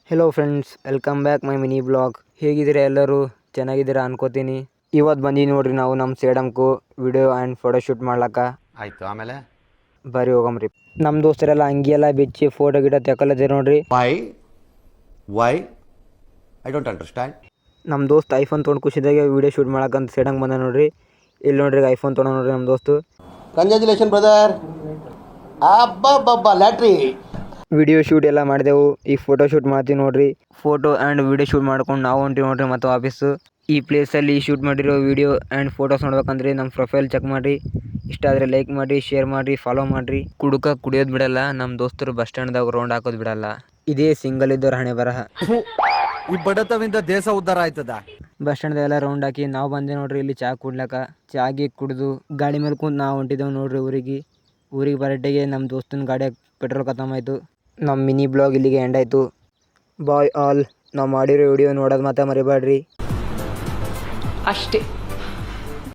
Hello friends, welcome back my mini blog. ಹೇಗಿದ್ದೀರಾ ಎಲ್ಲರೂ? ಚೆನ್ನಾಗಿದ್ದೀರಾ ಅನ್ಕೋತೀನಿ. ಇವತ್ತು ಬಂದು ನೋಡ್ರಿ ನಾವು ನಮ್ಮ ಸೇಡಮ್ಕು ವಿಡಿಯೋ ಆ್ಯಂಡ್ ಫೋಟೋಶೂಟ್ ಮಾಡ್ಲಕ್ಕ. ಆಯಿತು. ಆಮೇಲೆ ಬರ್ರಿ ಹೋಗಮ್ರಿ. ನಮ್ಮ ದೋಸ್ತರೆಲ್ಲ ಅಂಗಿಯೆಲ್ಲ ಬಿಚ್ಚಿ ಫೋಟೋ ಗಿಡ ತೆಕ್ಕಲತ್ತೀರಿ ನೋಡ್ರಿ. Why I don't understand. ನಮ್ಮ ದೋಸ್ತ್ ಐಫೋನ್ ತೊಗೊಂಡು ಖುಷಿದಾಗೆ ವಿಡಿಯೋ ಶೂಟ್ ಮಾಡಕ್ಕಂತ ಸೇಡಂಗೆ ಬಂದ ನೋಡ್ರಿ. ಇಲ್ಲಿ ನೋಡ್ರಿ ಐಫೋನ್ ತೊಗೊಂಡು ನೋಡ್ರಿ ನಮ್ಮ ದೋಸ್ತು. Congratulation brother. ಅಬ್ಬಬ್ಬಬ್ಬ ಲ್ಯಾಟ್ರಿ. ವಿಡಿಯೋ ಶೂಟ್ ಎಲ್ಲ ಮಾಡಿದೆವು. ಈಗ ಫೋಟೋ ಶೂಟ್ ಮಾಡ್ತೀವಿ ನೋಡ್ರಿ. ಫೋಟೋ ಆ್ಯಂಡ್ ವಿಡಿಯೋ ಶೂಟ್ ಮಾಡ್ಕೊಂಡು ನಾವು ಹೊಂಟಿವಿ ನೋಡ್ರಿ ಮತ್ತು ಆಫೀಸು. ಈ ಪ್ಲೇಸಲ್ಲಿ ಶೂಟ್ ಮಾಡಿರೋ ವಿಡಿಯೋ ಆ್ಯಂಡ್ ಫೋಟೋಸ್ ನೋಡ್ಬೇಕಂದ್ರೆ ನಮ್ಮ ಪ್ರೊಫೈಲ್ ಚೆಕ್ ಮಾಡಿರಿ. ಇಷ್ಟ ಆದರೆ ಲೈಕ್ ಮಾಡಿ, ಶೇರ್ ಮಾಡಿ, ಫಾಲೋ ಮಾಡಿರಿ. ಕುಡಿಯೋದು ಬಿಡಲ್ಲ ನಮ್ಮ ದೋಸ್ತರು. ಬಸ್ ಸ್ಟ್ಯಾಂಡ್ದಾಗ ರೌಂಡ್ ಹಾಕೋದು ಬಿಡಲ್ಲ. ಇದೇ ಸಿಂಗಲ್ ಇದ್ದವ್ರ ಹಣೆ ಬರಹ. ಈ ಬಡತವಿಂದ ದೇಶ ಉದ್ಧಾರ ಆಯ್ತದ. ಬಸ್ ಸ್ಟ್ಯಾಂಡ್ದಾಗೆಲ್ಲ ರೌಂಡ್ ಹಾಕಿ ನಾವು ಬಂದೆ ನೋಡ್ರಿ ಇಲ್ಲಿ ಚಹಾ ಕುಡ್ಲಕ್ಕ. ಚಾಗಿ ಕುಡಿದು ಗಾಡಿ ಮೇಲೆ ಕುಂತು ನಾವು ಹೊಂಟಿದ್ದೇವೆ ನೋಡ್ರಿ ಊರಿಗೆ ಬರಟ್ಟಿಗೆ ನಮ್ಮ ದೋಸ್ತನ ಗಾಡಿಯಾಗ ಪೆಟ್ರೋಲ್ ಖತಮಾಯಿತು. ನಮ್ಮ ಮಿನಿ ಬ್ಲಾಗ್ ಇಲ್ಲಿಗೆ ಎಂಡ್ ಆಯಿತು. Bye all. ನಾವು ಮಾಡಿರೋ ವಿಡಿಯೋ ನೋಡೋದು ಮಾತ್ರ ಮರಿಬೇಡ್ರಿ. ಅಷ್ಟೇ.